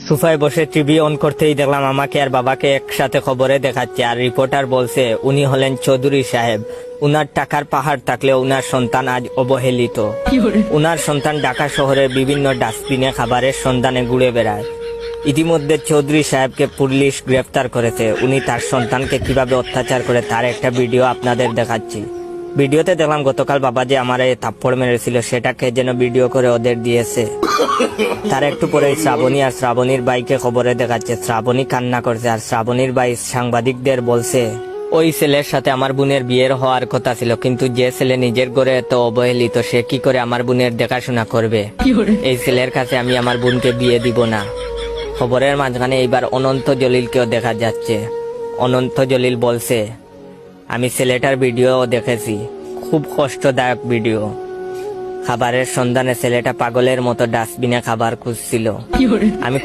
সোফায় বসে TV on করতেই দেখলাম আমাকে আর বাবাকে একসাথে খবরে দেখাচ্ছে, আর রিপোর্টার বলছে উনি হলেন চৌধুরী সাহেব। উনার টাকার পাহাড় থাকলেও উনার সন্তান আজ অবহেলিত। উনার সন্তান ঢাকা শহরের বিভিন্ন ডাস্টবিনে খাবারের সন্ধানে ঘুরে বেড়ায়। ইতিমধ্যে চৌধুরী সাহেবকে পুলিশ গ্রেফতার করেছে। উনি তার সন্তানকে কিভাবে অত্যাচার করে তার একটা ভিডিও আপনাদের দেখাচ্ছি। ভিডিওতে দেখলাম গতকাল বাবা যে আমার থাপ্পড় মেরেছিল সেটাকে যেন ভিডিও করে ওদের দিয়েছে। তার একটু পরে শ্রাবণী আর শ্রাবণীর বাইকে খবরে দেখাচ্ছে। শ্রাবণী কান্না করছে আর শ্রাবণীর ভাই সাংবাদিকদের বলছে ওই ছেলের সাথে আমার বোনের বিয়ের হওয়ার কথা ছিল, কিন্তু যে ছেলে নিজের ঘরে এত অবহেলিত সে কি করে আমার বোনের দেখাশোনা করবে। এই ছেলের কাছে আমি আমার বোনকে বিয়ে দিব না। খবরের মাঝখানে এইবার অনন্ত জলিলকেও দেখা যাচ্ছে। অনন্ত জলিল বলছে আমি ছেলেটার ভিডিও দেখেছি, খুব কষ্টদায়ক ভিডিও। খাবারের সন্ধানে ছেলেটা পাগলের মতো ডাস্টবিনে খাবার খুঁজছিল। আমি